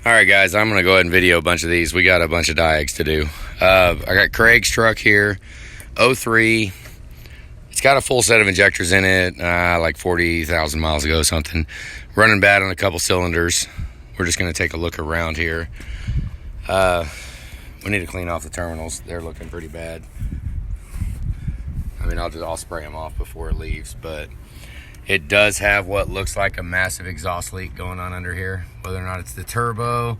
All right, guys, I'm going to go ahead and video a bunch of these. We got a bunch of diags to do. I got Craig's truck here, 03. It's got a full set of injectors in it, like 40,000 miles ago, something. Running bad on a couple cylinders. We're just going to take a look around here. We need to clean off the terminals. They're looking pretty bad. I mean, I'll spray them off before it leaves, but it does have what looks like a massive exhaust leak going on under here. Whether or not it's the turbo,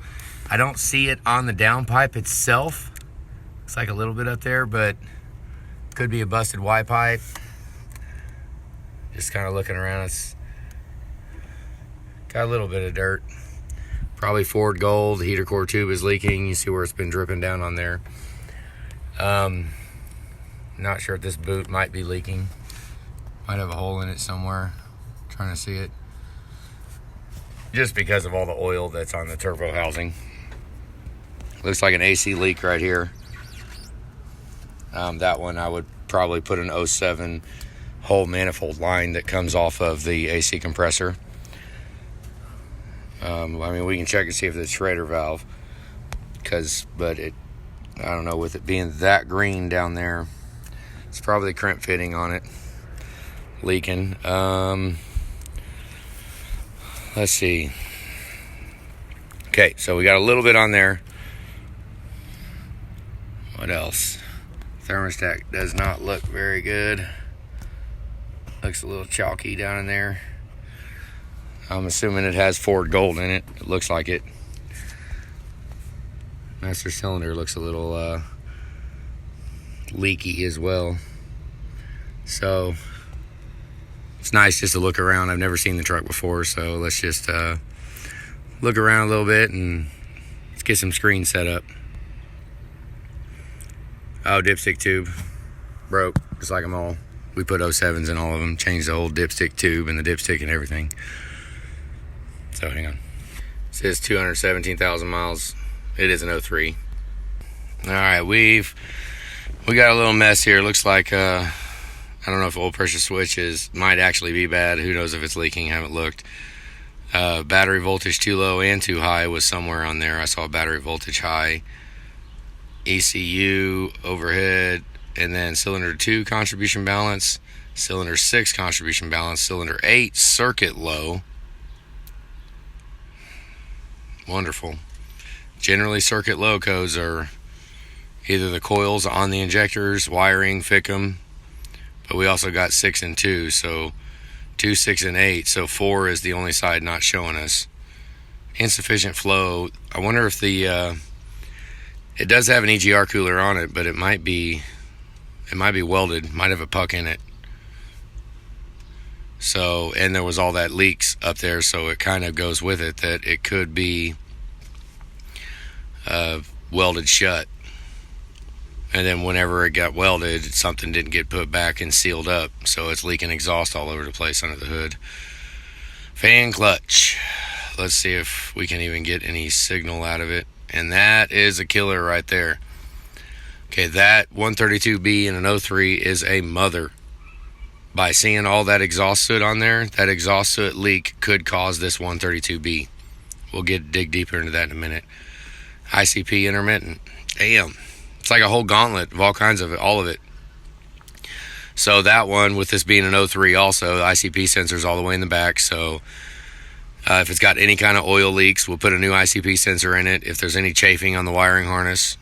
I don't see it on the downpipe itself. It's like a little bit up there, but could be a busted Y pipe. Just kind of looking around, it's got a little bit of dirt. Probably Ford gold. The heater core tube is leaking. You see where it's been dripping down on there. Not sure if this boot might be leaking. Might have a hole in it somewhere. Trying to see it. Just because of all the oil that's on the turbo housing. Looks like an AC leak right here. That one I would probably put an 07 whole manifold line that comes off of the AC compressor. I mean, we can check and see if it's shredder valve. But I don't know, with it being that green down there, it's probably crimp fitting on it. Leaking. Let's see. Okay, so we got a little bit on there. What else? Thermostat does not look very good. Looks a little chalky down in there. I'm assuming it has Ford gold in it. It looks like it. Master cylinder looks a little leaky as well. So it's nice just to look around. I've never seen the truck before, so let's just look around a little bit and let's get some screens set up. Oh, dipstick tube broke, just like them all. We put 07s in all of them, changed the whole dipstick tube and the dipstick and everything. So hang on. It says 217,000 miles. It is an 03. All right, we got a little mess here. Looks like I don't know if oil pressure switches might actually be bad. Who knows if it's leaking? Haven't looked. Battery voltage too low and too high was somewhere on there. I saw battery voltage high. ECU overhead, and then cylinder 2 contribution balance, cylinder 6 contribution balance, cylinder 8 circuit low. Wonderful. Generally, circuit low codes are either the coils on the injectors, wiring, FICM, but we also got 6 and 2, so 2, 6, and 8, so 4 is the only side not showing us. Insufficient flow. I wonder if it does have an EGR cooler on it, but it might be welded, might have a puck in it. So, and there was all that leaks up there, so it kind of goes with it that it could be welded shut. And then whenever it got welded, something didn't get put back and sealed up, so it's leaking exhaust all over the place under the hood. Fan clutch. Let's see if we can even get any signal out of it. And that is a killer right there. Okay, that 132B in an 03 is a mother. By seeing all that exhaust soot on there, that exhaust soot leak could cause this 132B. We'll dig deeper into that in a minute. ICP intermittent. Damn. It's like a whole gauntlet of all kinds of it, all of it. So that one, with this being an 03 also, the ICP sensor's all the way in the back, so if it's got any kind of oil leaks, we'll put a new ICP sensor in it. If there's any chafing on the wiring harness,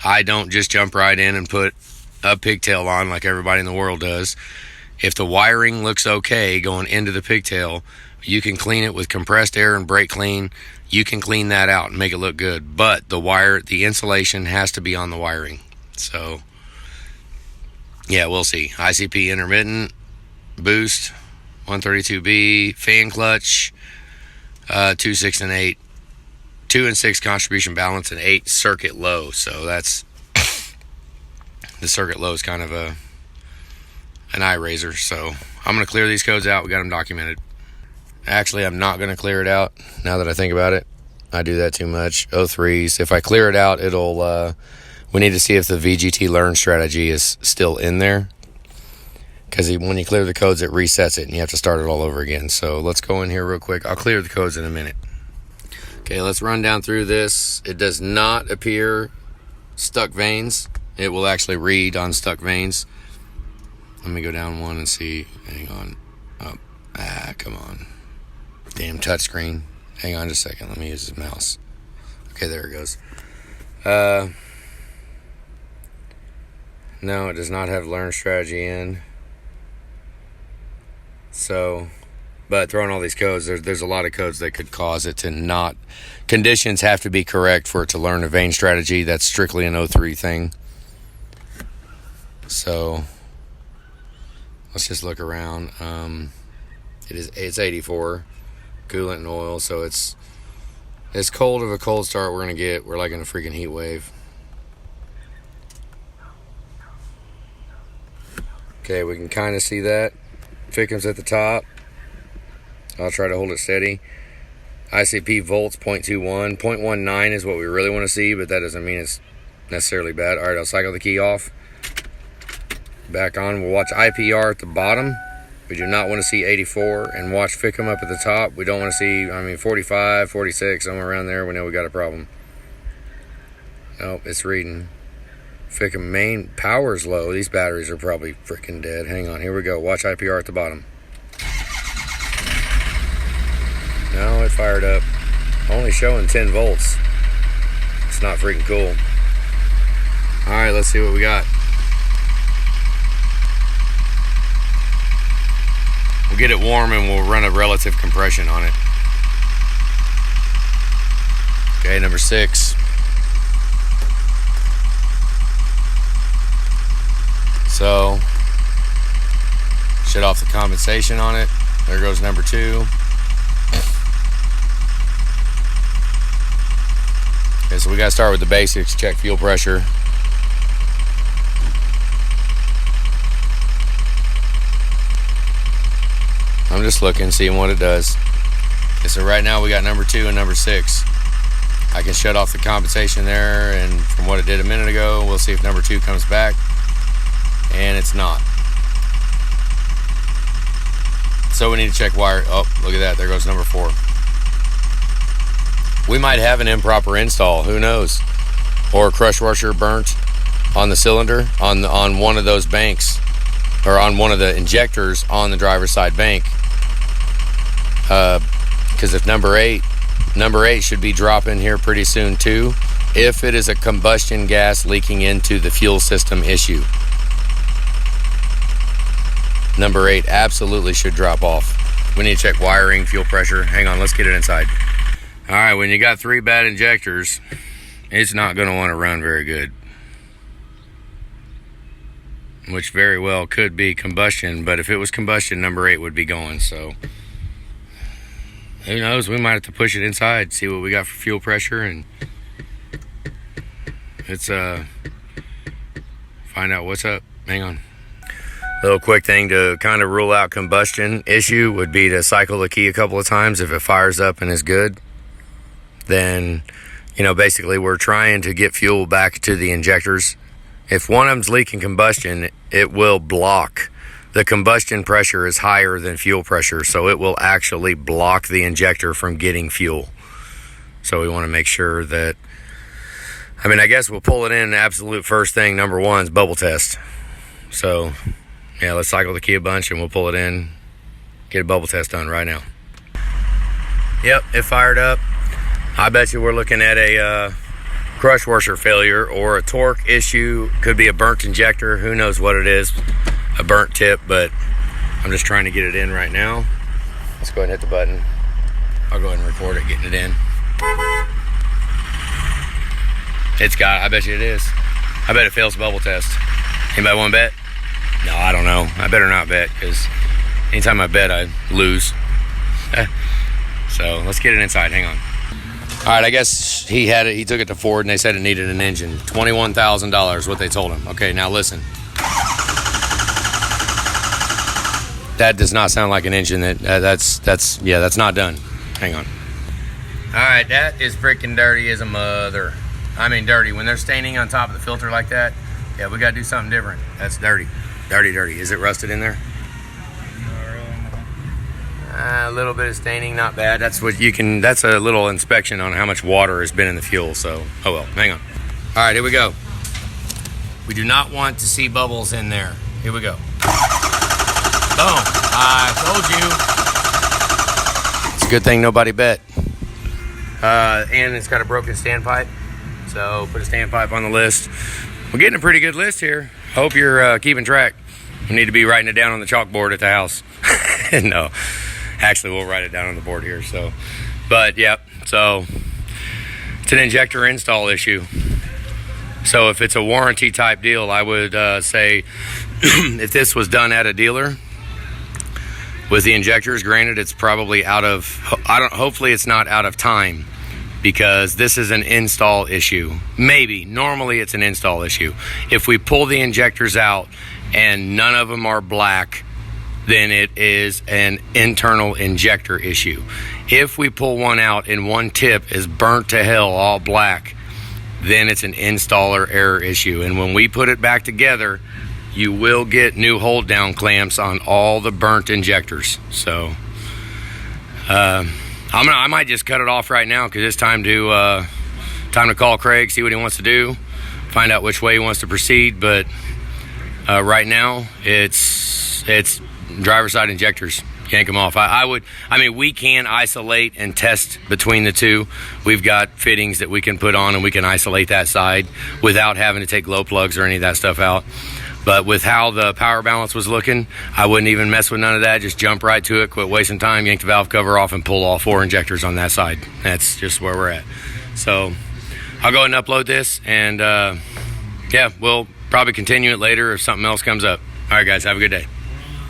I don't just jump right in and put a pigtail on like everybody in the world does. If the wiring looks okay going into the pigtail, you can clean it with compressed air and brake clean. You can clean that out and make it look good. But the insulation has to be on the wiring. So, yeah, we'll see. ICP intermittent, boost, 132B, fan clutch, 2, 6, and 8. 2 and 6 contribution balance, and 8 circuit low. So that's the circuit low is kind of an eye raiser. So I'm going to clear these codes out. We got them documented. Actually, I'm not going to clear it out now that I think about it. I do that too much. 03s. If I clear it out, it'll we need to see if the VGT learn strategy is still in there. Because when you clear the codes, it resets it and you have to start it all over again. So let's go in here real quick. I'll clear the codes in a minute. Okay, let's run down through this. It does not appear stuck veins. It will actually read on stuck veins. Let me go down one and see. Hang on. Oh, come on. Damn touchscreen. Hang on just a second. Let me use this mouse. Okay, there it goes. No, it does not have learn strategy in. So, but throwing all these codes, there's a lot of codes that could cause it to not. Conditions have to be correct for it to learn a vein strategy. That's strictly an 03 thing. So, let's just look around. It's 84 coolant and oil, so it's as cold of a cold start we're gonna get. We're like in a freaking heat wave. Okay, we can kind of see that. Ficum's at the top. I'll try to hold it steady. ICP volts 0.21. 0.19 is what we really want to see, but that doesn't mean it's necessarily bad. All right, I'll cycle the key off. Back on. We'll watch IPR at the bottom. We do not want to see 84. And watch Ficum up at the top. We don't want to see, 45, 46, somewhere around there. We know we got a problem. Nope, it's reading. Ficum main power's low. These batteries are probably freaking dead. Hang on, here we go. Watch IPR at the bottom. No, it fired up. Only showing 10 volts. It's not freaking cool. Alright, let's see what we got. We'll get it warm and we'll run a relative compression on it. Okay, number 6. So, shut off the compensation on it. There goes number 2. Okay, so we gotta start with the basics. Check fuel pressure. I'm just looking, seeing what it does. Okay, so right now we got number 2 and number 6. I can shut off the compensation there, and from what it did a minute ago, we'll see if number 2 comes back. And it's not. So we need to check wire. Oh, look at that. There goes number 4. We might have an improper install. Who knows? Or a crush washer burnt on the cylinder on one of those banks, or on one of the injectors on the driver's side bank. Because if number 8 should be dropping here pretty soon too, if it is a combustion gas leaking into the fuel system issue. Number 8 absolutely should drop off. We need to check wiring, fuel pressure. Hang on, let's get it inside. All right, when you got 3 bad injectors, it's not going to want to run very good. Which very well could be combustion, but if it was combustion, number 8 would be going. So who knows? We might have to push it inside, see what we got for fuel pressure, and it's find out what's up. Hang on. Little quick thing to kind of rule out combustion issue would be to cycle the key a couple of times. If it fires up and is good, then, basically we're trying to get fuel back to the injectors. If one of them's leaking combustion, it will block. The combustion pressure is higher than fuel pressure, so it will actually block the injector from getting fuel. So we want to make sure that, I guess we'll pull it in. Absolute first thing, number 1 is bubble test. So yeah, let's cycle the key a bunch and we'll pull it in, get a bubble test done right now. Yep, it fired up. I bet you we're looking at a crush washer failure or a torque issue. Could be a burnt injector. Who knows what it is? A burnt tip, but I'm just trying to get it in right now. Let's go ahead and hit the button. I'll go ahead and record it, getting it in. It's got, I bet you it is. I bet it fails the bubble test. Anybody want to bet? No, I don't know. I better not bet, because anytime I bet, I lose. So let's get it inside. Hang on. All right, I guess he had it. He took it to Ford, and they said it needed an engine. $21,000, what they told him. Okay, now listen. That does not sound like an engine. That's not done. Hang on. All right, that is freaking dirty as a mother. Dirty. When they're staining on top of the filter like that, yeah, we got to do something different. That's dirty. Dirty. Is it rusted in there? A little bit of staining, not bad. That's what you can, that's a little inspection on how much water has been in the fuel. So, oh well, hang on. All right, here we go. We do not want to see bubbles in there. Here we go. Boom, I told you. It's a good thing nobody bet. And it's got a broken standpipe. So put a standpipe on the list. We're getting a pretty good list here. Hope you're keeping track. We need to be writing it down on the chalkboard at the house. No, actually we'll write it down on the board here. So, but yep, so it's an injector install issue. So if it's a warranty type deal, I would say if this was done at a dealer with the injectors, granted it's probably out of, hopefully it's not out of time, because this is an install issue. Maybe, normally it's an install issue. If we pull the injectors out and none of them are black, then it is an internal injector issue. If we pull one out and one tip is burnt to hell, all black, then it's an installer error issue. And when we put it back together, you will get new hold down clamps on all the burnt injectors. So I might just cut it off right now, because it's time to call Craig, see what he wants to do, find out which way he wants to proceed. But right now it's driver's side injectors. Yank them off. I mean, we can isolate and test between the two. We've got fittings that we can put on and we can isolate that side without having to take glow plugs or any of that stuff out. But with how the power balance was looking, I wouldn't even mess with none of that. Just jump right to it, quit wasting time, yank the valve cover off, and pull all 4 injectors on that side. That's just where we're at. So I'll go ahead and upload this, and yeah, we'll probably continue it later if something else comes up. All right, guys, have a good day.